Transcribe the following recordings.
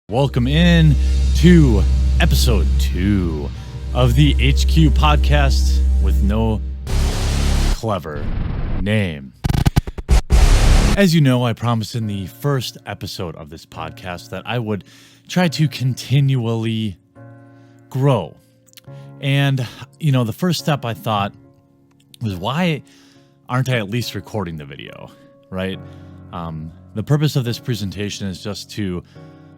Welcome in to episode 2 of the HQ podcast with no clever name. As you know, I promised in the first episode of this podcast that I would try to continually grow. And, the first step I thought was, why aren't I at least recording the video, right? The purpose of this presentation is just to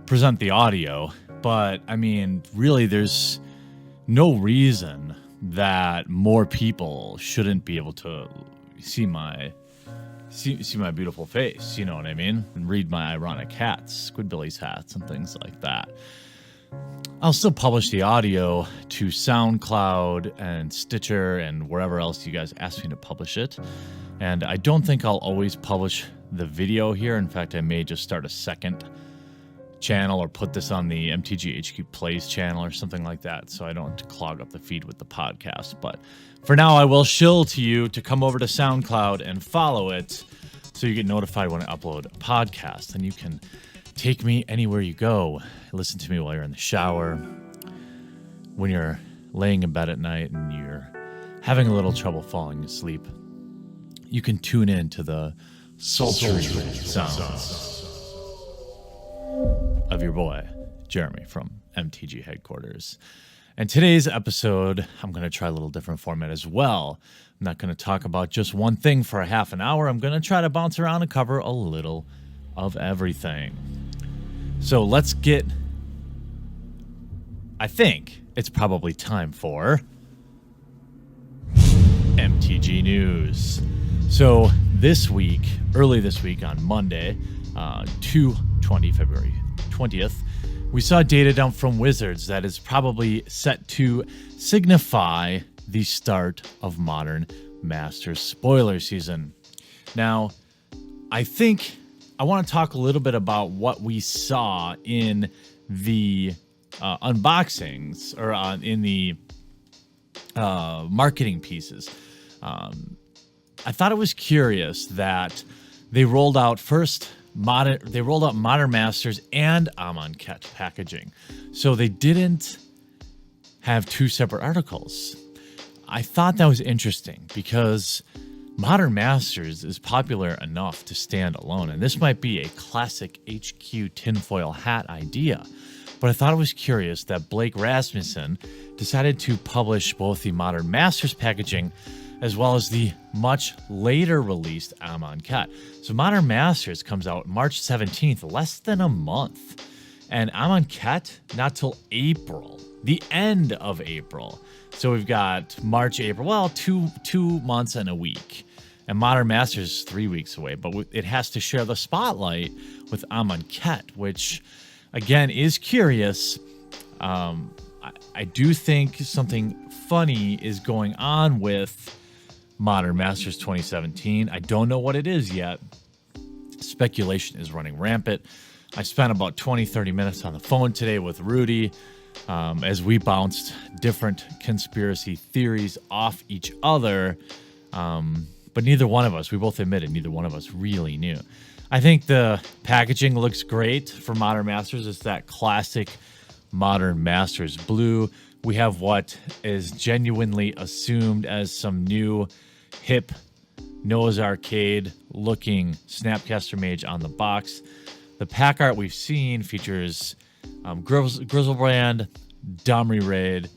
present the audio, but really there's no reason that more people shouldn't be able to see my beautiful face, you know what I mean, and read my ironic hats, Squidbillies hats and things like that. I'll still publish the audio to SoundCloud and Stitcher and wherever else you guys ask me to publish it, and I don't think I'll always publish the video here. In fact, I may just start a second channel or put this on the MTGHQ Plays channel or something like that, so I don't have to clog up the feed with the podcast. But for now, I will shill to you to come over to SoundCloud and follow it so you get notified when I upload a podcast. And you can take me anywhere you go. Listen to me while you're in the shower, when you're laying in bed at night and you're having a little trouble falling asleep. You can tune in to the sultry sounds of your boy, Jeremy from MTG Headquarters. And today's episode, I'm going to try a little different format as well. I'm not going to talk about just one thing for a half an hour. I'm going to try to bounce around and cover a little of everything. So let's get, I think it's probably time for MTG News. So early this week on Monday, February 20th, we saw data dump from Wizards that is probably set to signify the start of Modern Masters spoiler season. Now, I think I want to talk a little bit about what we saw in the unboxings or in the marketing pieces. I thought it was curious that they rolled out Modern Masters and Amonkhet packaging. So they didn't have two separate articles. I thought that was interesting because Modern Masters is popular enough to stand alone. And this might be a classic HQ tinfoil hat idea. But I thought it was curious that Blake Rasmussen decided to publish both the Modern Masters packaging as well as the much later released Amonkhet. So Modern Masters comes out March 17th, less than a month. And Amonkhet, not till April, the end of April. So we've got March, April, well, two months and a week. And Modern Masters is 3 weeks away, but it has to share the spotlight with Amonkhet, which, again, is curious. I do think something funny is going on with Modern Masters 2017. I don't know what it is yet. Speculation is running rampant. I spent about 20-30 minutes on the phone today with Rudy as we bounced different conspiracy theories off each other. But neither one of us, we both admitted, neither one of us really knew. I think the packaging looks great for Modern Masters. It's that classic Modern Masters blue. We have what is genuinely assumed as some new hip Noah's Arcade looking Snapcaster Mage on the box. The pack art we've seen features Grizzlebrand, Domri Raid,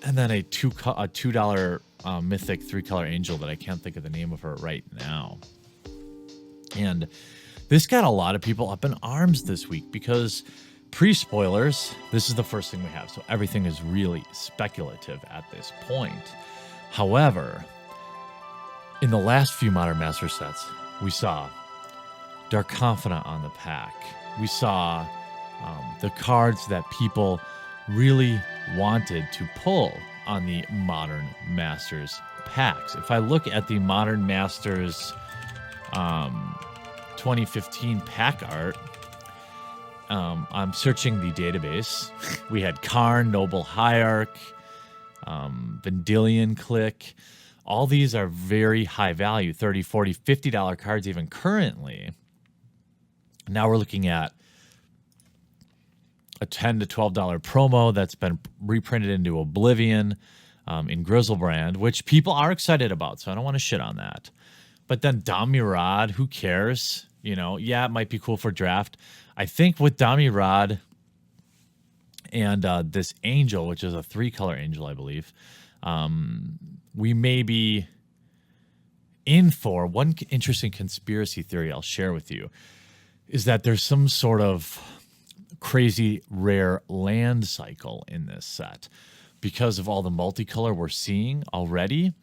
and then a $2 Mythic 3-color Angel that I can't think of the name of her right now. And this got a lot of people up in arms this week because pre-spoilers, this is the first thing we have. So everything is really speculative at this point. However, in the last few Modern Master sets, we saw Dark Confidant on the pack. We saw the cards that people really wanted to pull on the Modern Masters packs. If I look at the Modern Masters 2015 pack art, I'm searching the database. We had Karn, Noble Hierarch, Vendilion Click. All these are very high value, $30, $40, $50 cards even currently. Now we're looking at a $10 to $12 promo that's been reprinted into Oblivion in Grizzlebrand, which people are excited about, so I don't want to shit on that. But then Damirad, who cares? You know, yeah, it might be cool for draft. I think with Damirad and this angel, which is a 3-color angel, I believe, we may be in for one interesting conspiracy theory I'll share with you is that there's some sort of crazy rare land cycle in this set because of all the multicolor we're seeing already.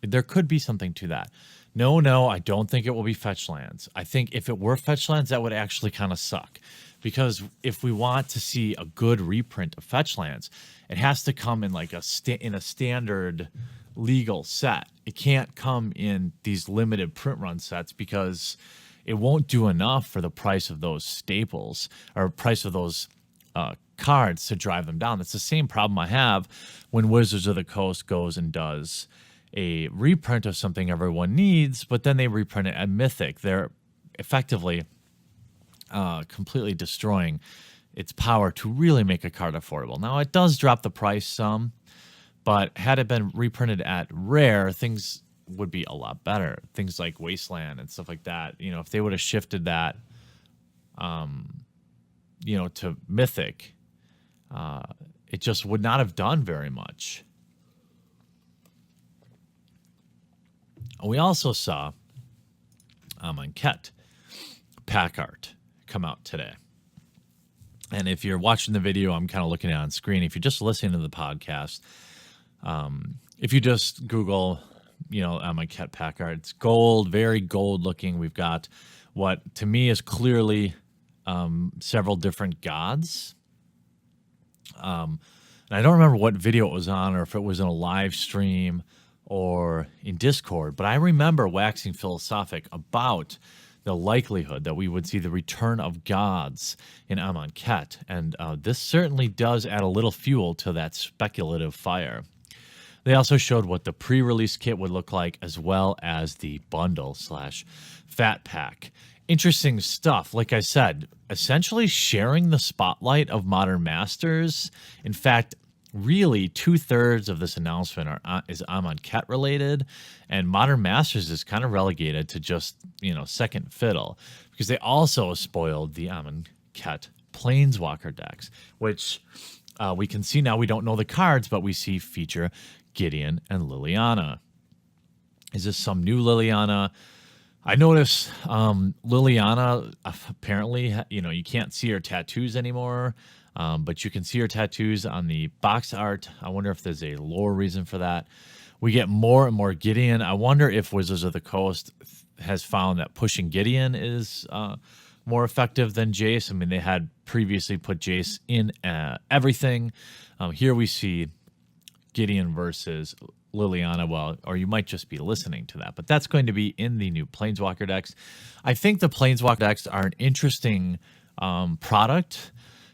There could be something to that. No, I don't think it will be fetch lands. I think if it were fetch lands, that would actually kind of suck. Because if we want to see a good reprint of fetch lands, it has to come in like a standard legal set. It can't come in these limited print run sets because it won't do enough for the price of those staples or price of those cards to drive them down. It's the same problem I have when Wizards of the Coast goes and does a reprint of something everyone needs, but then they reprint it at Mythic. They're effectively completely destroying its power to really make a card affordable. Now, it does drop the price some, but had it been reprinted at Rare, things would be a lot better. Things like Wasteland and stuff like that. You know, if they would have shifted that, you know, to Mythic, it just would not have done very much. We also saw Amonkhet pack art come out today. And if you're watching the video, I'm kind of looking at it on screen. If you're just listening to the podcast, if you just Google, you know, Amonkhet pack art, it's gold, very gold looking. We've got what to me is clearly several different gods. And I don't remember what video it was on or if it was in a live stream or in Discord, but I remember waxing philosophic about the likelihood that we would see the return of gods in Amonkhet, and this certainly does add a little fuel to that speculative fire. They also showed what the pre-release kit would look like, as well as the bundle/fat pack. Interesting stuff. Like I said, essentially sharing the spotlight of Modern Masters. In fact, really 2/3 of this announcement is Amonkhet related, and Modern Masters is kind of relegated to just, you know, second fiddle, because they also spoiled the Amonkhet Planeswalker decks, which we can see now. We don't know the cards, but we see feature Gideon and Liliana. Is this some new Liliana? I noticed Liliana apparently, you know, you can't see her tattoos anymore. But you can see her tattoos on the box art. I wonder if there's a lore reason for that. We get more and more Gideon. I wonder if Wizards of the Coast has found that pushing Gideon is more effective than Jace. I mean, they had previously put Jace in everything. Here we see Gideon versus Liliana. Well, or you might just be listening to that. But that's going to be in the new Planeswalker decks. I think the Planeswalker decks are an interesting product.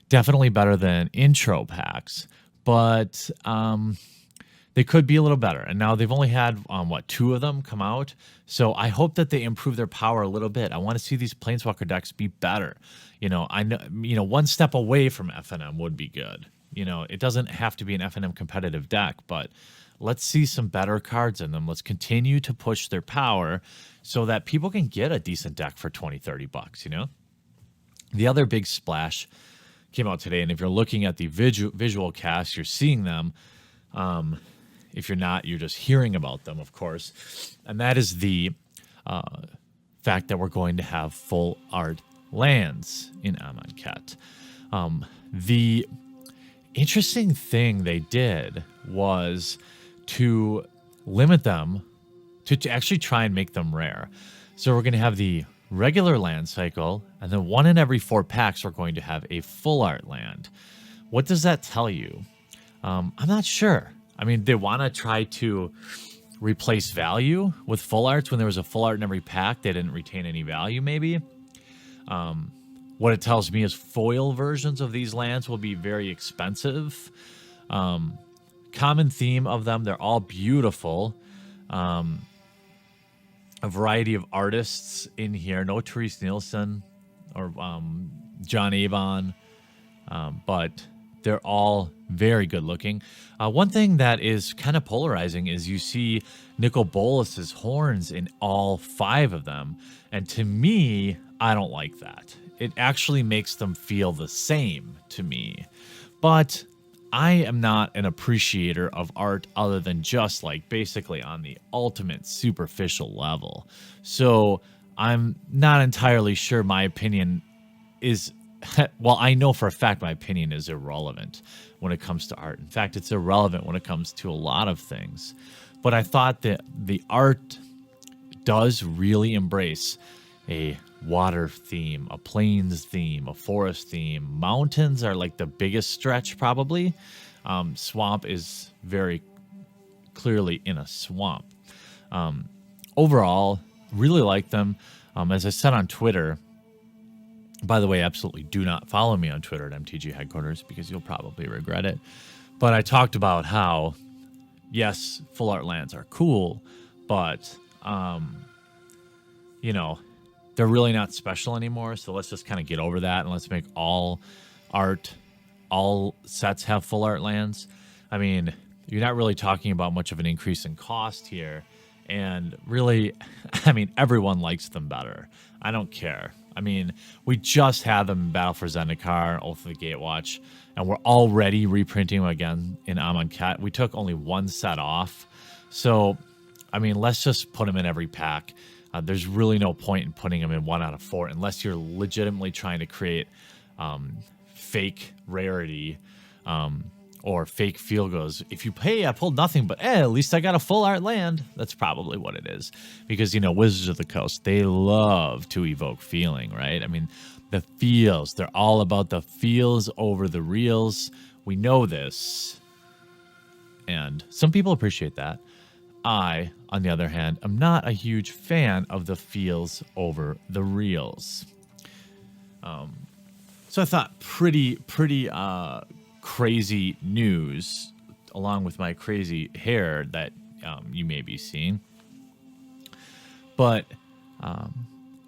Definitely better than intro packs, but they could be a little better. And now they've only had, 2 of them come out. So I hope that they improve their power a little bit. I want to see these Planeswalker decks be better. You know, I know, you know, one step away from FNM would be good. You know, it doesn't have to be an FNM competitive deck, but let's see some better cards in them. Let's continue to push their power so that people can get a decent deck for $20-$30, you know? The other big splash came out today, and if you're looking at the visual cast, you're seeing them. If you're not, you're just hearing about them, of course. And that is the fact that we're going to have full art lands in Amonkhet. The interesting thing they did was to limit them to actually try and make them rare. So we're going to have the regular land cycle, and then 1 in every 4 packs we're going to have a full art land. What does that tell you? I'm not sure. I mean, they want to try to replace value with full arts. When there was a full art in every pack, they didn't retain any value, maybe. What it tells me is foil versions of these lands will be very expensive. Common theme of them, they're all beautiful. A variety of artists in here. No Therese Nielsen or John Avon. but they're all very good looking. One thing that is kind of polarizing is you see Nicol Bolas's horns in all 5 of them. And to me, I don't like that. It actually makes them feel the same to me. But I am not an appreciator of art other than just like basically on the ultimate superficial level. So I'm not entirely sure my opinion is well, I know for a fact my opinion is irrelevant when it comes to art. In fact, it's irrelevant when it comes to a lot of things. But I thought that the art does really embrace a water theme, a plains theme, a forest theme. Mountains are like the biggest stretch, probably. Swamp is very clearly in a swamp. Overall, really like them. As I said on Twitter, by the way, absolutely do not follow me on Twitter at MTG Headquarters because you'll probably regret it. But I talked about how, yes, full art lands are cool, but, you know, they're really not special anymore. So let's just kind of get over that and let's make all sets have full art lands. I mean, you're not really talking about much of an increase in cost here. And really, I mean, everyone likes them better. I don't care. I mean, we just had them in Battle for Zendikar, Oath of the Gatewatch, and we're already reprinting them again in Amonkhet. We took only 1 set off. So, I mean, let's just put them in every pack. There's really no point in putting them in 1 out of 4 unless you're legitimately trying to create fake rarity or fake field goals. If you pay, I pulled nothing, but at least I got a full art land. That's probably what it is. Because, you know, Wizards of the Coast, they love to evoke feeling, right? I mean, the feels, they're all about the feels over the reels. We know this. And some people appreciate that. I, on the other hand, am not a huge fan of the feels over the reels. So I thought pretty crazy news, along with my crazy hair that you may be seeing. But,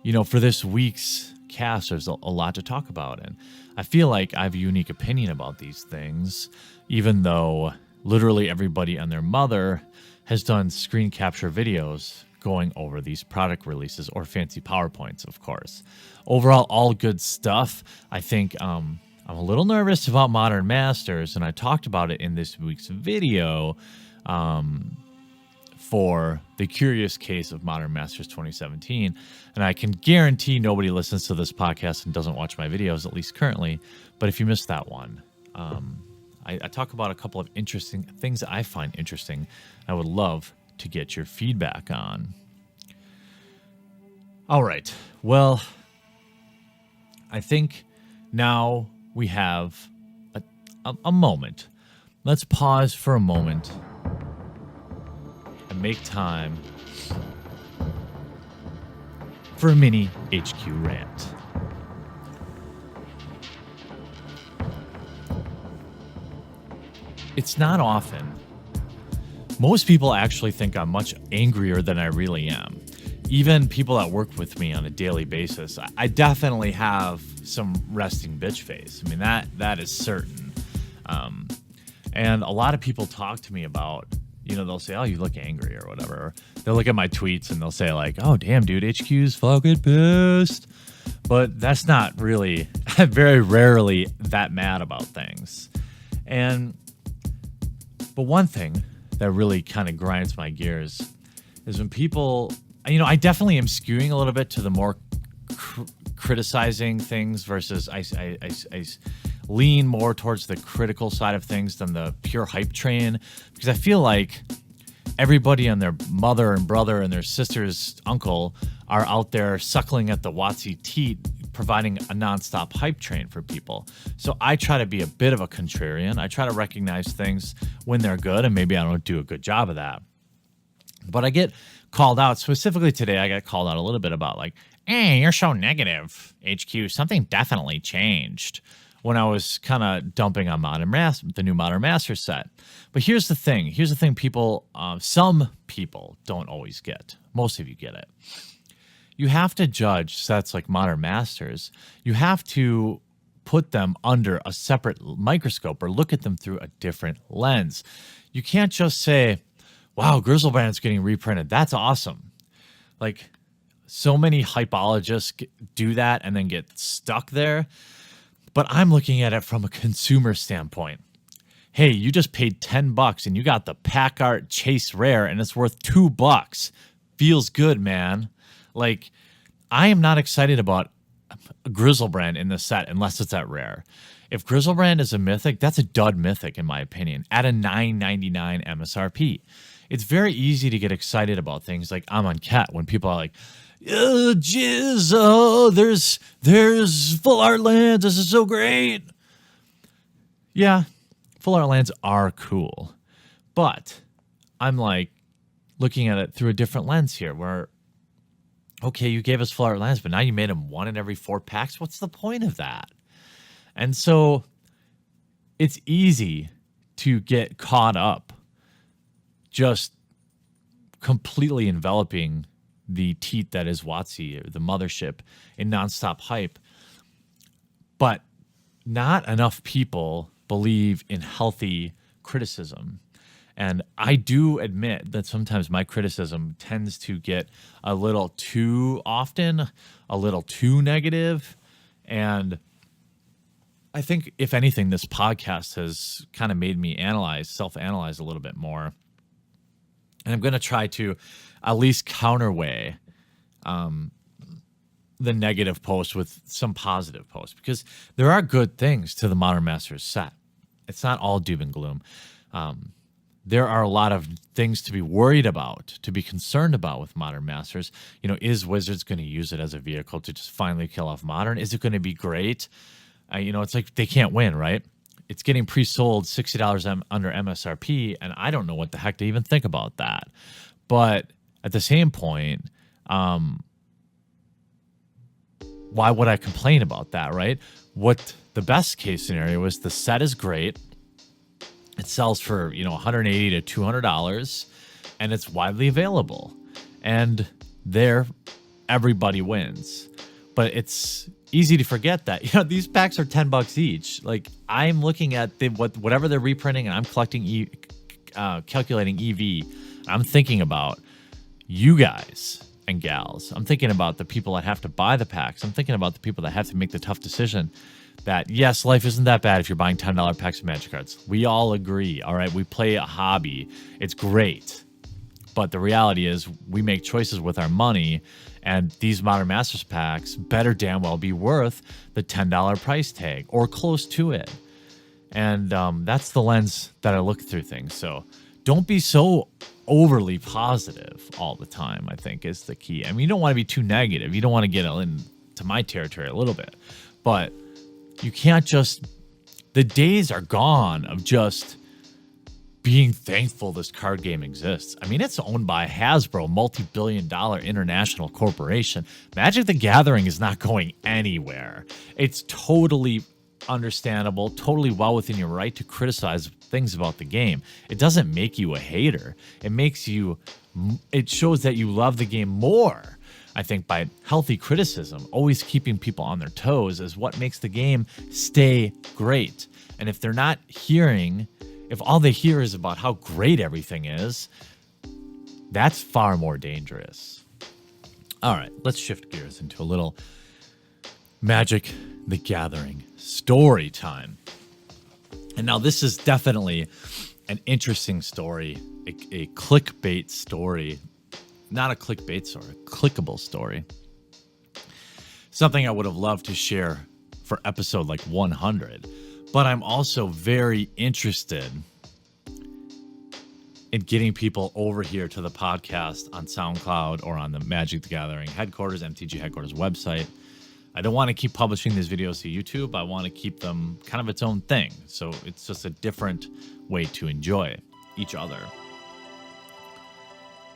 you know, for this week's cast, there's a lot to talk about. And I feel like I have a unique opinion about these things, even though literally everybody and their mother has done screen capture videos going over these product releases or fancy PowerPoints, of course. Overall, all good stuff. I think I'm a little nervous about Modern Masters, and I talked about it in this week's video for the curious case of Modern Masters 2017. And I can guarantee nobody listens to this podcast and doesn't watch my videos, at least currently. But if you missed that one, I talk about a couple of interesting things that I find interesting. I would love to get your feedback on. All right. Well, I think now we have a moment. Let's pause for a moment and make time for a mini HQ rant. It's not often. Most people actually think I'm much angrier than I really am. Even people that work with me on a daily basis, I definitely have some resting bitch face. I mean, that is certain. And a lot of people talk to me about, you know, they'll say, oh, you look angry or whatever. They'll look at my tweets and they'll say like, oh, damn, dude, HQ's fucking pissed. But that's not really, I'm very rarely that mad about things. But one thing that really kind of grinds my gears is when people, you know, I definitely am skewing a little bit to the more criticizing things versus I lean more towards the critical side of things than the pure hype train, because I feel like everybody and their mother and brother and their sister's uncle are out there suckling at the WotC teat, providing a nonstop hype train for people. So I try to be a bit of a contrarian. I try to recognize things when they're good, and maybe I don't do a good job of that. But I get called out. Specifically today, I got called out a little bit about like, hey, you're so negative, HQ. Something definitely changed when I was kind of dumping on the new Modern Master set. But here's the thing. Here's the thing people, some people don't always get. Most of you get it. You have to judge sets like Modern Masters. You have to put them under a separate microscope or look at them through a different lens. You can't just say, wow, Grizzlebrand's getting reprinted. That's awesome. Like, so many hypologists do that and then get stuck there. But I'm looking at it from a consumer standpoint. Hey, you just paid $10 and you got the pack art chase rare and it's worth $2. Feels good, man. Like, I am not excited about Grizzlebrand in this set unless it's at rare. If Grizzlebrand is a mythic, that's a dud mythic in my opinion, at a $9.99 MSRP. It's very easy to get excited about things like Amonkhet when people are like, jizz, oh, there's full art lands, this is so great. Yeah, full art lands are cool. But I'm like looking at it through a different lens here where, okay, you gave us full art lands, but now you made them 1 in every 4 packs. What's the point of that? And so it's easy to get caught up just completely enveloping the teat that is WotC, or the mothership, in nonstop hype. But not enough people believe in healthy criticism. And I do admit that sometimes my criticism tends to get a little too often, a little too negative. And I think, if anything, this podcast has kind of made me self-analyze a little bit more. And I'm going to try to at least counterweigh the negative posts with some positive posts, because there are good things to the Modern Masters set. It's not all doom and gloom. There are a lot of things to be worried about, to be concerned about with Modern Masters. You know, is Wizards going to use it as a vehicle to just finally kill off Modern? Is it going to be great? You know, it's like they can't win, right? It's getting pre-sold $60 under MSRP, and I don't know what the heck to even think about that. But at the same point, why would I complain about that, right? What the best case scenario is, the set is great. It sells for, you know, $180 to $200, and it's widely available. And there, everybody wins. But it's easy to forget that, you know, these packs are $10 each. Like, I'm looking at whatever they're reprinting, and I'm collecting calculating EV. I'm thinking about you guys and gals. I'm thinking about the people that have to buy the packs. I'm thinking about the people that have to make the tough decision that, yes, life isn't that bad if you're buying $10 packs of Magic cards. We all agree, all right? We play a hobby. It's great. But the reality is we make choices with our money, and these Modern Masters packs better damn well be worth the $10 price tag or close to it. And that's the lens that I look through things. So don't be so overly positive all the time, I think, is the key. I mean, you don't want to be too negative. You don't want to get into my territory a little bit. But you can't just... The days are gone of just being thankful this card game exists. I mean, it's owned by Hasbro, multi-billion-dollar international corporation. Magic the Gathering is not going anywhere. It's totally understandable, totally well within your right to criticize things about the game. It doesn't make you a hater. It shows that you love the game more. I think by healthy criticism, always keeping people on their toes, is what makes the game stay great. And if they're not hearing... If all they hear is about how great everything is, that's far more dangerous. All right, let's shift gears into a little Magic the Gathering story time. And now this is definitely an interesting story, a clickbait story. Not a clickbait story, a clickable story. Something I would have loved to share for episode like 100. But I'm also very interested in getting people over here to the podcast on SoundCloud or on the Magic the Gathering headquarters, MTG headquarters website. I don't want to keep publishing these videos to YouTube. I want to keep them kind of its own thing. So it's just a different way to enjoy each other.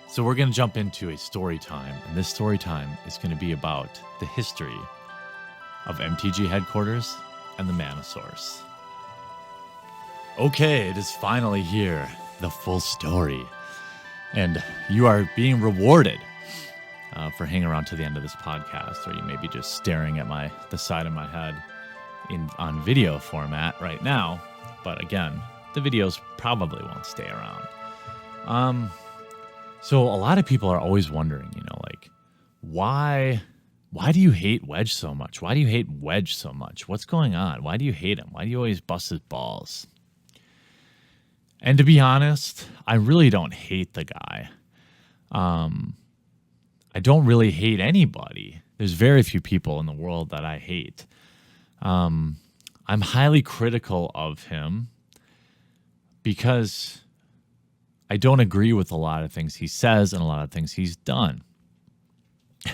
So we're going to jump into a story time. And this story time is going to be about the history of MTG headquarters and the Mana Source. Okay, it is finally here, the full story. And you are being rewarded for hanging around to the end of this podcast, or you may be just staring at the side of my head. on video format right now. But again, the videos probably won't stay around. So a lot of people are always wondering, like, why do you hate Wedge so much? Why do you hate Wedge so much? What's going on? Why do you hate him? Why do you always bust his balls? And to be honest, I really don't hate the guy. I don't really hate anybody. There's very few people in the world that I hate. I'm highly critical of him because I don't agree with a lot of things he says and a lot of things he's done.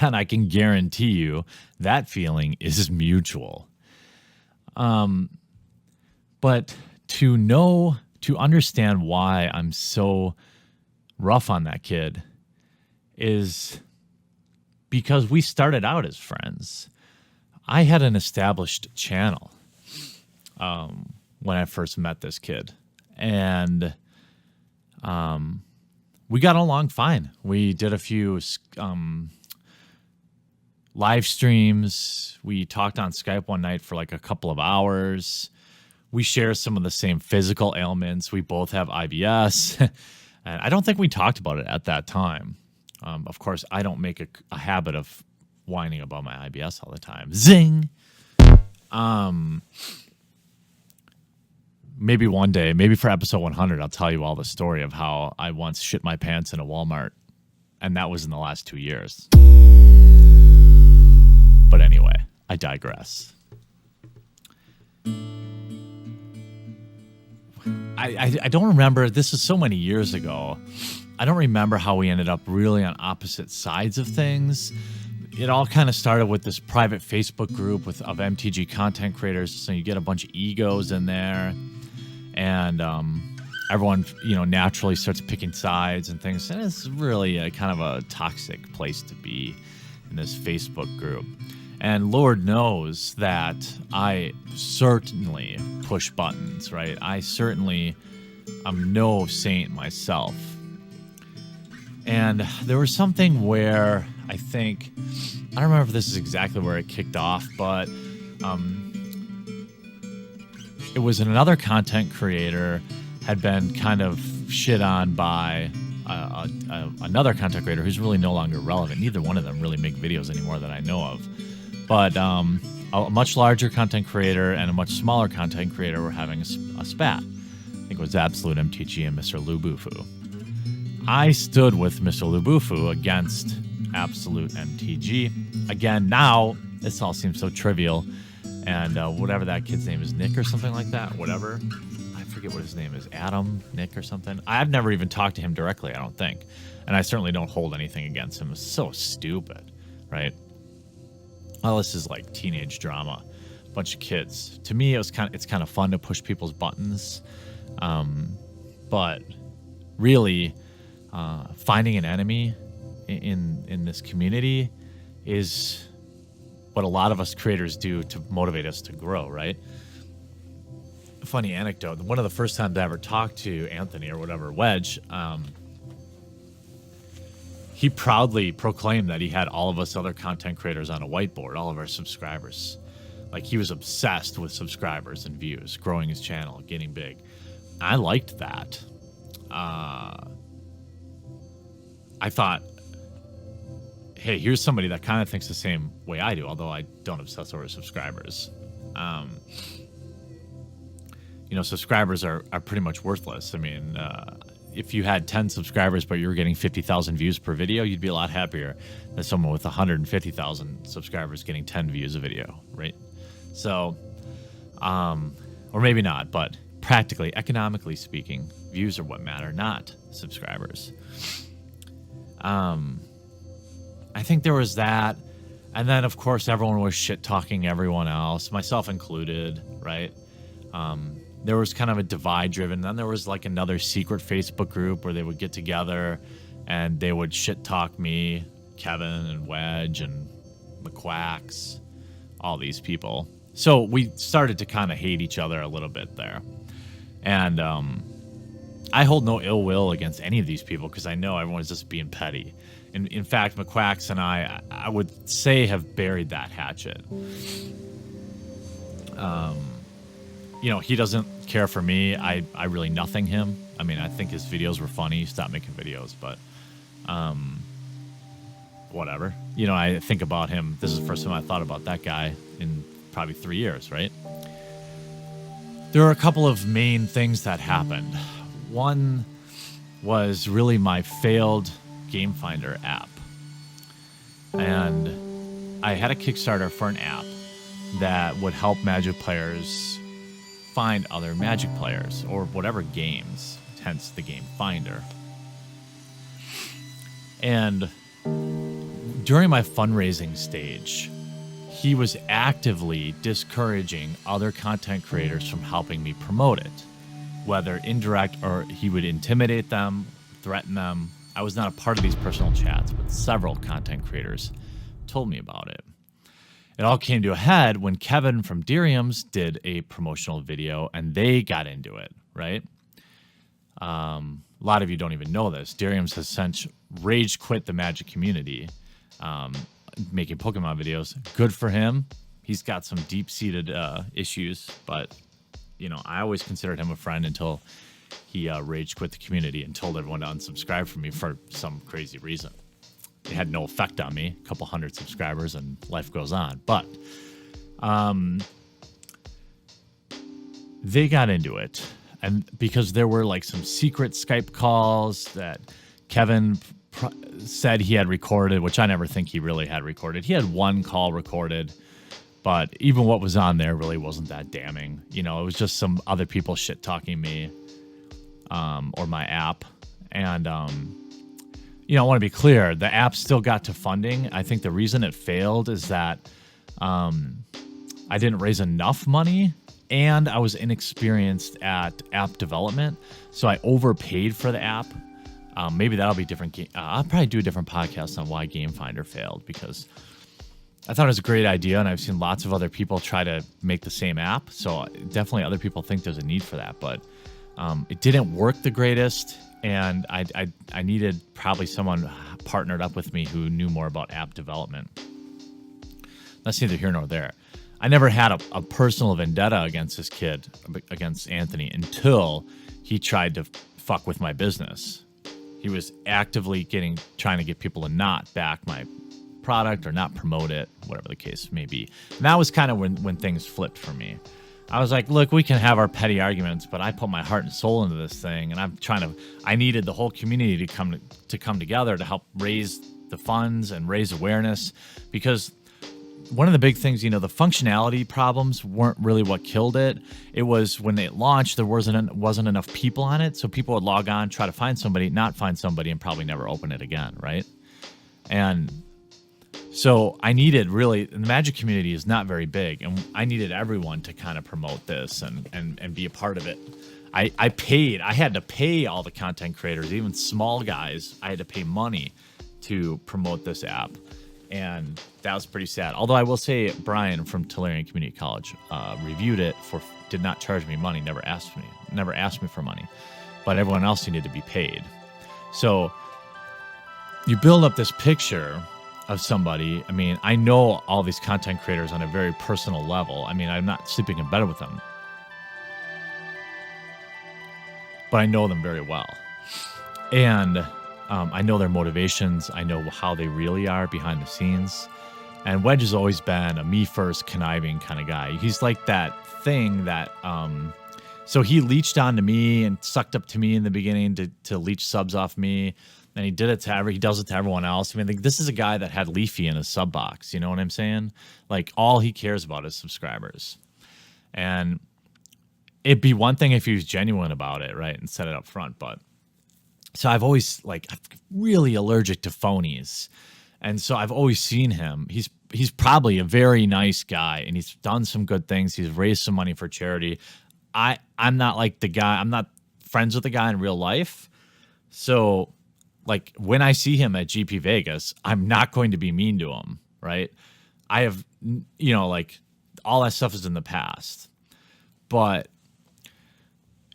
And I can guarantee you that feeling is mutual. But to understand why I'm so rough on that kid is because we started out as friends. I had an established channel when I first met this kid. And we got along fine. We did a few live streams. We talked on Skype one night for like a couple of hours. We share some of the same physical ailments. We both have IBS. And I don't think we talked about it at that time. Of course, I don't make a habit of whining about my IBS all the time. Zing! Maybe one day, maybe for episode 100, I'll tell you all the story of how I once shit my pants in a Walmart. And that was in the last 2 years. But anyway, I digress. I don't remember. This is so many years ago. I don't remember how we ended up really on opposite sides of things. It all kind of started with this private Facebook group of MTG content creators. So you get a bunch of egos in there. And everyone, naturally starts picking sides and things. And it's really a kind of a toxic place to be in this Facebook group. And Lord knows that I certainly push buttons, right? I certainly am no saint myself. And there was something where I don't remember if this is exactly where it kicked off, but it was another content creator had been kind of shit on by another content creator who's really no longer relevant. Neither one of them really make videos anymore that I know of. But a much larger content creator and a much smaller content creator were having a spat. I think it was Absolute MTG and Mr. Lubufu. I stood with Mr. Lubufu against Absolute MTG. Again, now this all seems so trivial. And whatever that kid's name is, Nick or something like that, whatever. I forget what his name is, Adam, Nick or something. I've never even talked to him directly, I don't think. And I certainly don't hold anything against him. It's so stupid, right? Well, this is like teenage drama, bunch of kids. To me, it's kind of fun to push people's buttons, but really, finding an enemy in this community is what a lot of us creators do to motivate us to grow, right? A funny anecdote: one of the first times I ever talked to Anthony or whatever, Wedge. He proudly proclaimed that he had all of us other content creators on a whiteboard, all of our subscribers. Like, he was obsessed with subscribers and views, growing his channel, getting big. I liked that. I thought, hey, here's somebody that kind of thinks the same way I do, although I don't obsess over subscribers. Subscribers are pretty much worthless. I mean, if you had 10 subscribers but you were getting 50,000 views per video, you'd be a lot happier than someone with 150,000 subscribers getting 10 views a video, right? So, or maybe not, but practically, economically speaking, views are what matter, not subscribers. I think there was that. And then, of course, everyone was shit-talking everyone else, myself included, right? There was kind of a divide-driven. Then there was like another secret Facebook group where they would get together and they would shit-talk me, Kevin and Wedge and McQuacks, all these people. So we started to kind of hate each other a little bit there. And I hold no ill will against any of these people because I know everyone's just being petty. In fact, McQuacks and I would say, have buried that hatchet. He doesn't care for me. I really nothing him. I mean, I think his videos were funny. He stopped making videos, but whatever. I think about him. This is the first time I thought about that guy in probably 3 years, right? There are a couple of main things that happened. One was really my failed Game Finder app. And I had a Kickstarter for an app that would help Magic players find other Magic players or whatever games, hence the Game Finder. And during my fundraising stage, he was actively discouraging other content creators from helping me promote it, whether indirect or he would intimidate them, threaten them. I was not a part of these personal chats, but several content creators told me about it. It all came to a head when Kevin from Dirium's did a promotional video and they got into it, right? A lot of you don't even know this. Dirium's has since rage quit the Magic community, making Pokemon videos. Good for him. He's got some deep-seated issues, but I always considered him a friend until he rage quit the community and told everyone to unsubscribe from me for some crazy reason. It had no effect on me. A couple hundred subscribers and life goes on. But they got into it. And because there were like some secret Skype calls that Kevin said he had recorded, which I never think he really had recorded. He had one call recorded, but even what was on there really wasn't that damning. It was just some other people shit talking me or my app. And, I want to be clear, the app still got to funding. I think the reason it failed is that I didn't raise enough money and I was inexperienced at app development. So I overpaid for the app. Maybe that'll be different. I'll probably do a different podcast on why Game Finder failed, because I thought it was a great idea, and I've seen lots of other people try to make the same app. So definitely other people think there's a need for that, but it didn't work the greatest, and I needed probably someone partnered up with me who knew more about app development. That's neither here nor there. I never had a personal vendetta against this kid, against Anthony, until he tried to fuck with my business. He was actively trying to get people to not back my product or not promote it, whatever the case may be. And that was kind of when things flipped for me. I was like, look, we can have our petty arguments, but I put my heart and soul into this thing, and I needed the whole community to come together to help raise the funds and raise awareness, because one of the big things, the functionality problems weren't really what killed it. It was when it launched, there wasn't enough people on it, so people would log on, try to find somebody, not find somebody, and probably never open it again, right? And so I needed really, the Magic community is not very big, and I needed everyone to kind of promote this and be a part of it. I had to pay all the content creators, even small guys. I had to pay money to promote this app. And that was pretty sad. Although I will say, Brian from Tellurian Community College reviewed it did not charge me money, never asked me for money, but everyone else needed to be paid. So you build up this picture of somebody. I mean, I know all these content creators on a very personal level. I mean, I'm not sleeping in bed with them, but I know them very well. And I know their motivations. I know how they really are behind the scenes. And Wedge has always been a me first, conniving kind of guy. He's like that thing that, so he leached onto me and sucked up to me in the beginning to leech subs off me. And he does it to everyone else. I mean, like, this is a guy that had Leafy in his sub box. You know what I'm saying? Like, all he cares about is subscribers. And it'd be one thing if he was genuine about it, right? And said it up front, but so I'm really allergic to phonies. And so I've always seen him. He's probably a very nice guy, and he's done some good things. He's raised some money for charity. I'm not like the guy. I'm not friends with the guy in real life. So like when I see him at GP Vegas, I'm not going to be mean to him, right? I have, like all that stuff is in the past. But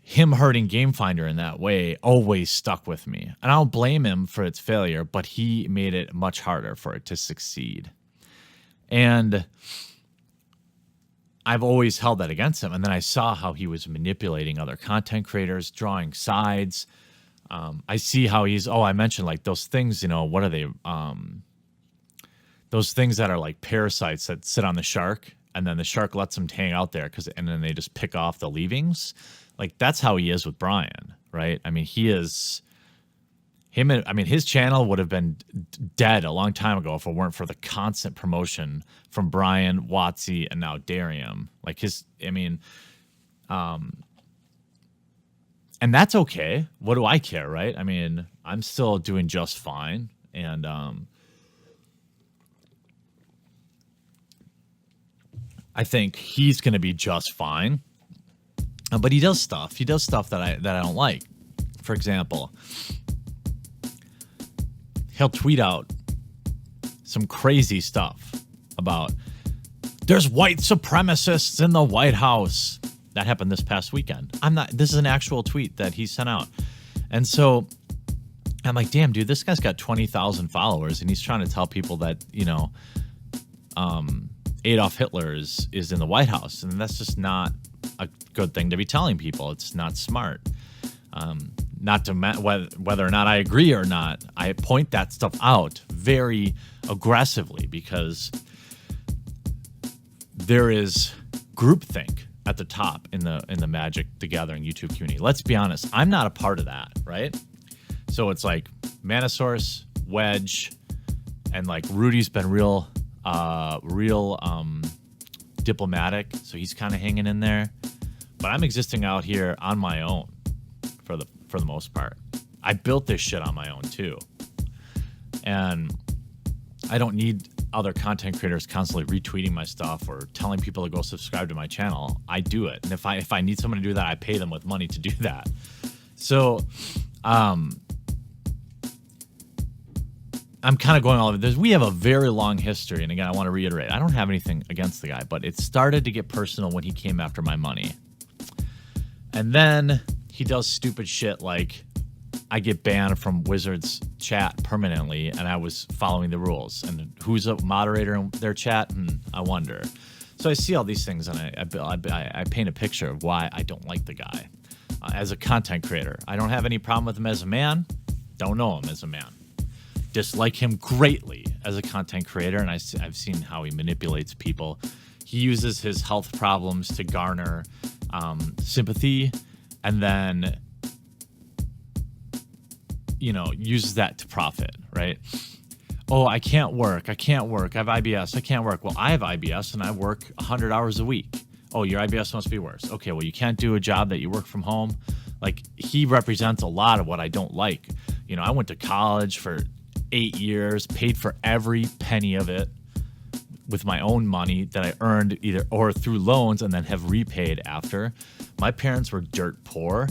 him hurting Game Finder in that way always stuck with me. And I don't blame him for its failure, but he made it much harder for it to succeed. And I've always held that against him. And then I saw how he was manipulating other content creators, drawing sides. I see how he's, I mentioned like those things, what are they? Those things that are like parasites that sit on the shark, and then the shark lets them hang out there and then they just pick off the leavings. Like that's how he is with Brian, right? I mean, his channel would have been dead a long time ago if it weren't for the constant promotion from Brian, Watsy, and now Darium. Like and that's okay. What do I care, right? I mean, I'm still doing just fine. And I think he's going to be just fine. But he does stuff. He does stuff that I don't like. For example, he'll tweet out some crazy stuff about there's white supremacists in the White House. That happened this past weekend. This is an actual tweet that he sent out. And so I'm like, damn, dude, this guy's got 20,000 followers and he's trying to tell people that, Adolf Hitler is in the White House. And that's just not a good thing to be telling people. It's not smart. Not to whether or not I agree or not, I point that stuff out very aggressively because there is groupthink at the top in the Magic the Gathering YouTube community. Let's be honest, I'm not a part of that, right? So it's like Manosaurus, Wedge, and like Rudy's been real diplomatic, so he's kind of hanging in there. But I'm existing out here on my own for the most part. I built this shit on my own too. And I don't need other content creators constantly retweeting my stuff or telling people to go subscribe to my channel. I do it. And if I need someone to do that, I pay them with money to do that. So I'm kind of going all over this. We have a very long history. And again, I want to reiterate, I don't have anything against the guy, but it started to get personal when he came after my money. And then he does stupid shit like I get banned from Wizards chat permanently, and I was following the rules. And who's a moderator in their chat? I wonder. So I see all these things, and I paint a picture of why I don't like the guy as a content creator. I don't have any problem with him as a man. Don't know him as a man. Dislike him greatly as a content creator, and I've seen how he manipulates people. He uses his health problems to garner sympathy, and then uses that to profit, right? Oh, I can't work. I have IBS. I can't work. Well, I have IBS and I work 100 hours a week. Oh, your IBS must be worse. Okay, well, you can't do a job that you work from home. Like, he represents a lot of what I don't like. I went to college for 8 years, paid for every penny of it with my own money that I earned or through loans and then have repaid after. My parents were dirt poor.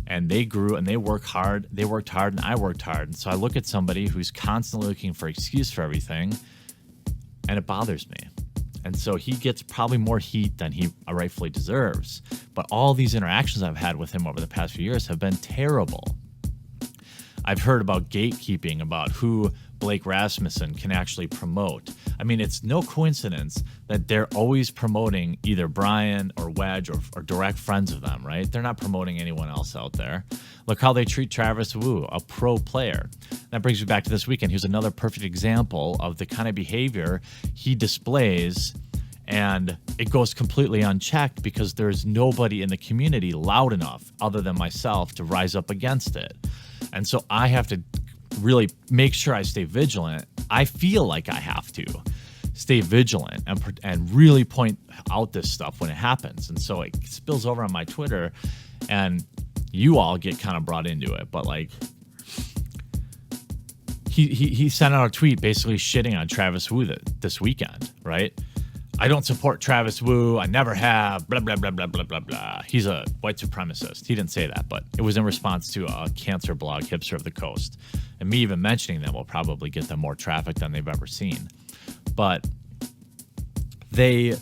And they grew and they worked hard. They worked hard and I worked hard. And so I look at somebody who's constantly looking for excuse for everything, and it bothers me. And so he gets probably more heat than he rightfully deserves. But all these interactions I've had with him over the past few years have been terrible. I've heard about gatekeeping, about who Blake Rasmussen can actually promote. I mean, it's no coincidence that they're always promoting either Brian or Wedge or direct friends of them, right? They're not promoting anyone else out there. Look how they treat Travis Wu, a pro player. That brings me back to this weekend. Here's another perfect example of the kind of behavior he displays, and it goes completely unchecked because there's nobody in the community loud enough other than myself to rise up against it. And so I have to really make sure I stay vigilant. I feel like I have to stay vigilant and really point out this stuff when it happens. And so it spills over on my Twitter, and you all get kind of brought into it. But like, he sent out a tweet basically shitting on Travis Wu this weekend, right? I don't support Travis Wu. I never have. Blah, blah, blah, blah, blah, blah, blah. He's a white supremacist. He didn't say that, but it was in response to a cancer blog, Hipster of the Coast. And me even mentioning them will probably get them more traffic than they've ever seen. But he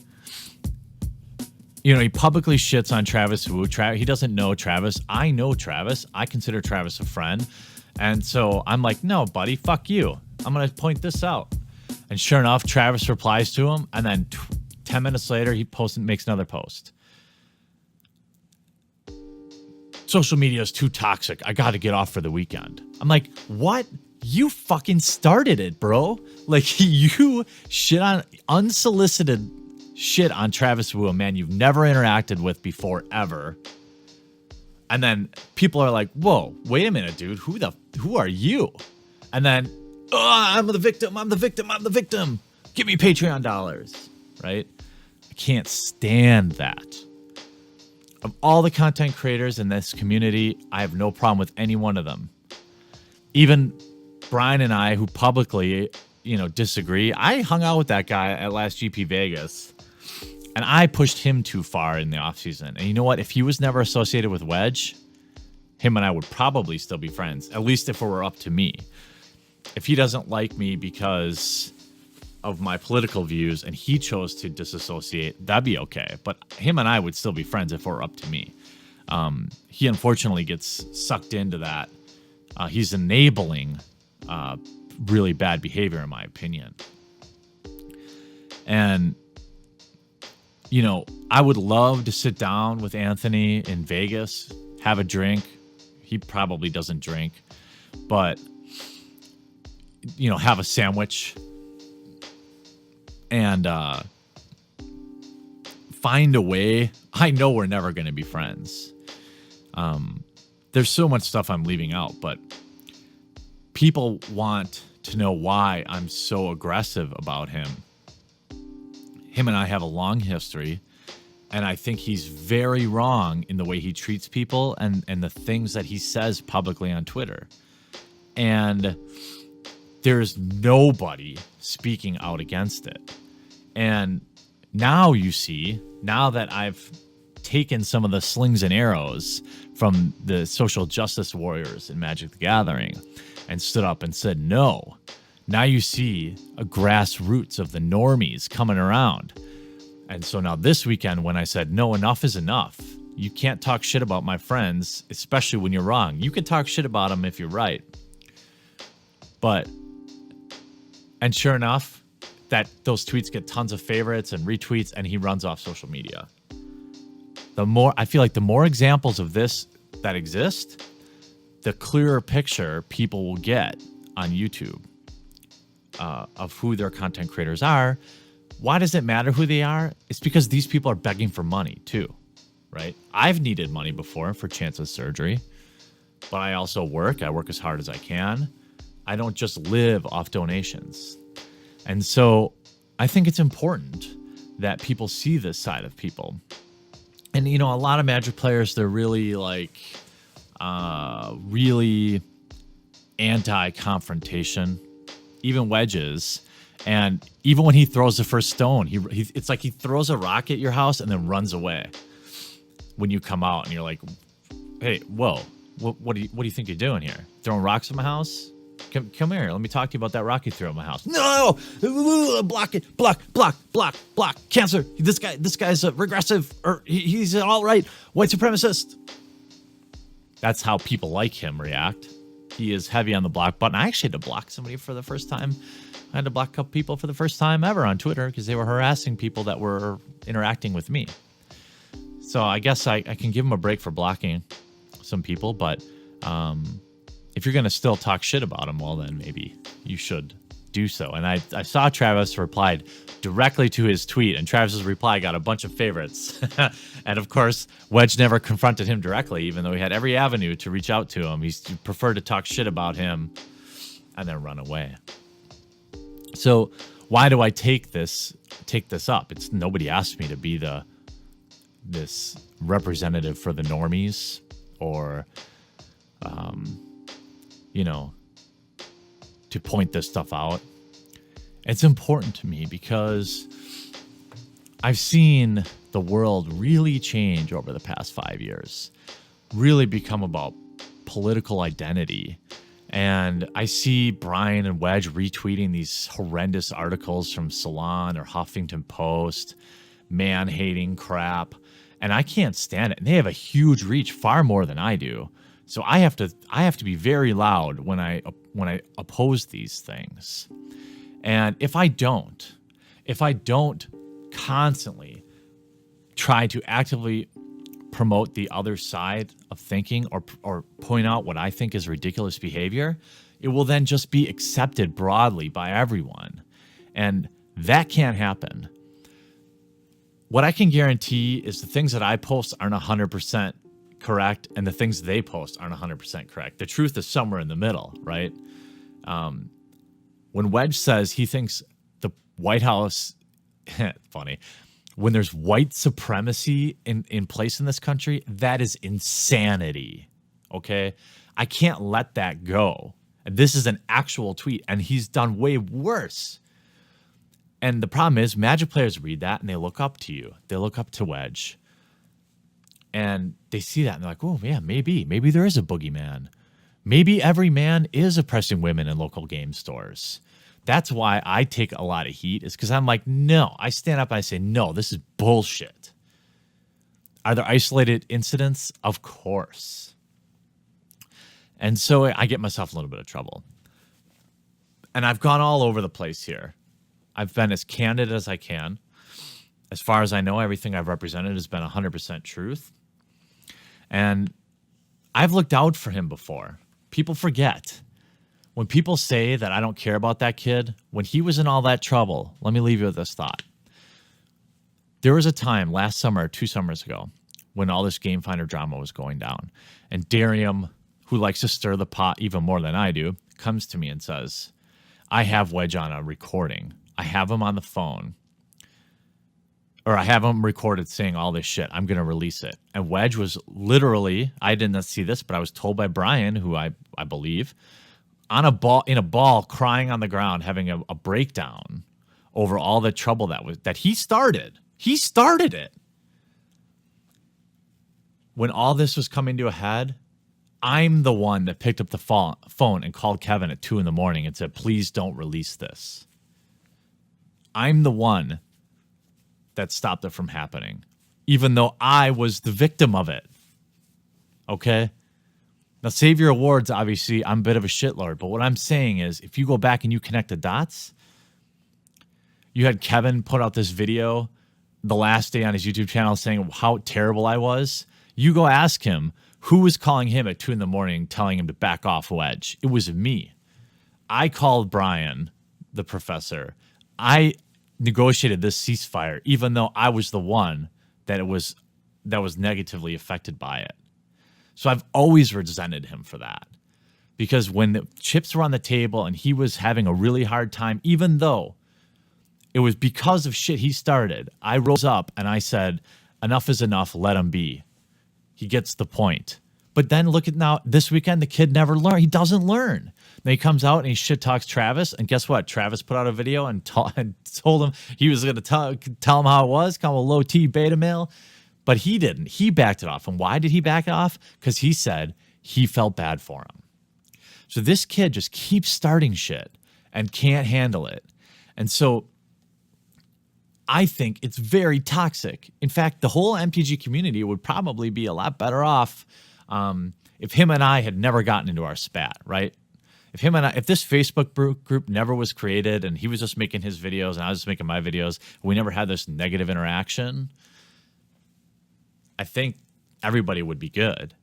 publicly shits on Travis Wu. He doesn't know Travis. I know Travis. I consider Travis a friend. And so I'm like, no, buddy, fuck you. I'm going to point this out. And sure enough, Travis replies to him, and then 10 minutes later, he makes another post. Social media is too toxic. I got to get off for the weekend. I'm like, what? You fucking started it, bro. Like, you shit on unsolicited shit on Travis Wu, a man you've never interacted with before, ever. And then people are like, whoa, wait a minute, dude. Who are you? And then, I'm the victim. Give me Patreon dollars, right? I can't stand that. Of all the content creators in this community, I have no problem with any one of them. Even Brian and I, who publicly, disagree, I hung out with that guy at last GP Vegas, and I pushed him too far in the offseason. And you know what? If he was never associated with Wedge, him and I would probably still be friends, at least if it were up to me. If he doesn't like me because of my political views and he chose to disassociate, that'd be okay. But him and I would still be friends if it were up to me. He unfortunately gets sucked into that. He's enabling really bad behavior, in my opinion. And, I would love to sit down with Anthony in Vegas, have a drink. He probably doesn't drink, but, have a sandwich and find a way. I know we're never going to be friends. There's so much stuff I'm leaving out, but people want to know why I'm so aggressive about him. Him and I have a long history, and I think he's very wrong in the way he treats people and the things that he says publicly on Twitter. And there's nobody speaking out against it. And now now that I've taken some of the slings and arrows from the social justice warriors in Magic the Gathering and stood up and said no, now you see a grassroots of the normies coming around. And so now this weekend, when I said, no, enough is enough. You can't talk shit about my friends, especially when you're wrong. You can talk shit about them if you're right. And sure enough, those tweets get tons of favorites and retweets, and he runs off social media. I feel like the more examples of this that exist, the clearer picture people will get on YouTube of who their content creators are. Why does it matter who they are? It's because these people are begging for money too, right? I've needed money before for Chance's surgery, but I also work. I work as hard as I can. I don't just live off donations. And so I think it's important that people see this side of people. And, a lot of Magic players, they're really really anti-confrontation, even Wedges. And even when he throws the first stone, it's like he throws a rock at your house and then runs away when you come out and you're like, hey, whoa, what do you think you're doing here? Throwing rocks at my house? Come here. Let me talk to you about that rock you threw at my house. No! Block it. Block. Cancer. This guy's a regressive, or he's an alt-right white supremacist. That's how people like him react. He is heavy on the block button. I actually had to block somebody for the first time. I had to block a couple people for the first time ever on Twitter because they were harassing people that were interacting with me. So I guess I can give him a break for blocking some people, but if you're going to still talk shit about him, well, then maybe you should do so. And I saw Travis replied directly to his tweet, and Travis's reply got a bunch of favorites. And of course, Wedge never confronted him directly, even though he had every avenue to reach out to him. He preferred to talk shit about him and then run away. So why do I take this up? It's nobody asked me to be this representative for the normies or to point this stuff out. It's important to me because I've seen the world really change over the past 5 years, really become about political identity. And I see Brian and Wedge retweeting these horrendous articles from Salon or Huffington Post, man-hating crap, and I can't stand it. And they have a huge reach, far more than I do. So I have to be very loud when I oppose these things. And if I don't constantly try to actively promote the other side of thinking or point out what I think is ridiculous behavior, it will then just be accepted broadly by everyone. And that can't happen. What I can guarantee is the things that I post aren't 100% correct, and the things they post aren't 100% correct. The truth is somewhere in the middle, right? When Wedge says he thinks the White House, funny, when there's white supremacy in place in this country, that is insanity, okay? I can't let that go. And this is an actual tweet, and he's done way worse. And the problem is Magic players read that, and they look up to you. They look up to Wedge. And they see that, and they're like, oh, yeah, maybe there is a boogeyman. Maybe every man is oppressing women in local game stores. That's why I take a lot of heat, is because I'm like, no. I stand up and I say, no, this is bullshit. Are there isolated incidents? Of course. And so I get myself in a little bit of trouble. And I've gone all over the place here. I've been as candid as I can. As far as I know, everything I've represented has been 100% truth. And I've looked out for him before. People forget. When people say that I don't care about that kid, when he was in all that trouble, let me leave you with this thought. There was a time last summer, 2 summers ago, when all this Game Finder drama was going down. And Darium, who likes to stir the pot even more than I do, comes to me and says, I have Wedge on a recording. I have him on the phone. Or I have him recorded saying all this shit. I'm going to release it. And Wedge was literally, I didn't see this, but I was told by Brian, who I believe, on a ball, crying on the ground, having a breakdown over all the trouble that he started. He started it. When all this was coming to a head, I'm the one that picked up the phone and called Kevin at 2 a.m. and said, please don't release this. I'm the one that stopped it from happening, even though I was the victim of it. Okay? Now, Savior Awards, obviously, I'm a bit of a shitlord, but what I'm saying is, if you go back and you connect the dots, you had Kevin put out this video the last day on his YouTube channel saying how terrible I was. You go ask him who was calling him at 2 a.m. telling him to back off Wedge. It was me. I called Brian, the professor. I negotiated this ceasefire, even though I was the one that was negatively affected by it. So I've always resented him for that, because when the chips were on the table and he was having a really hard time, even though it was because of shit he started, I rose up and I said, enough is enough, let him be. He gets the point. But then look at now, this weekend, the kid never learned. He doesn't learn. Then he comes out and he shit talks Travis, and guess what? Travis put out a video and told him he was going to tell him how it was, call him a low T beta male. But he didn't. He backed it off. And why did he back it off? Because he said he felt bad for him. So this kid just keeps starting shit and can't handle it. And so I think it's very toxic. In fact, the whole MTG community would probably be a lot better off if him and I had never gotten into our spat, right? If this Facebook group never was created and he was just making his videos and I was just making my videos, we never had this negative interaction, I think everybody would be good.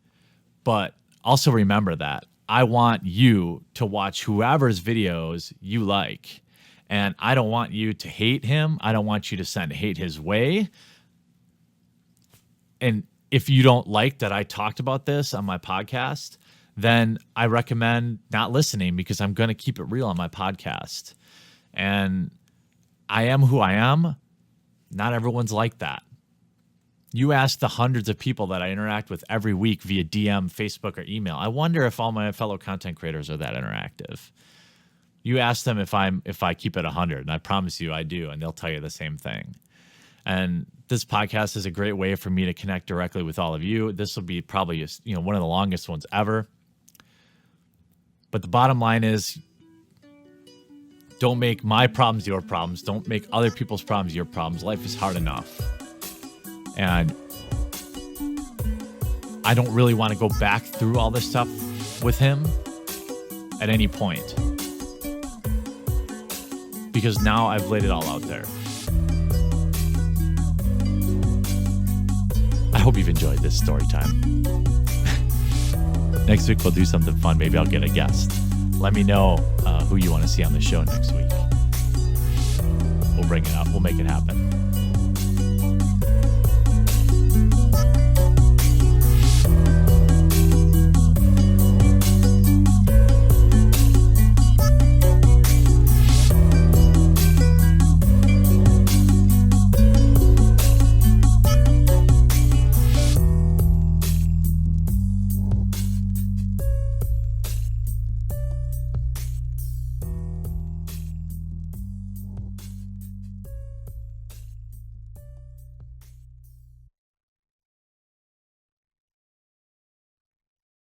But also remember that I want you to watch whoever's videos you like. And I don't want you to hate him. I don't want you to send hate his way. And if you don't like that I talked about this on my podcast, then I recommend not listening, because I'm going to keep it real on my podcast. And I am who I am. Not everyone's like that. You ask the hundreds of people that I interact with every week via DM, Facebook, or email. I wonder if all my fellow content creators are that interactive. You ask them if I keep it 100, and I promise you I do, and they'll tell you the same thing. And this podcast is a great way for me to connect directly with all of you. This will be probably one of the longest ones ever. But the bottom line is, don't make my problems your problems. Don't make other people's problems your problems. Life is hard enough. And I don't really want to go back through all this stuff with him at any point, because now I've laid it all out there. you've enjoyed this story time. Next week, we'll do something fun. Maybe I'll get a guest. Let me know who you want to see on the show next week. We'll bring it up. We'll make it happen.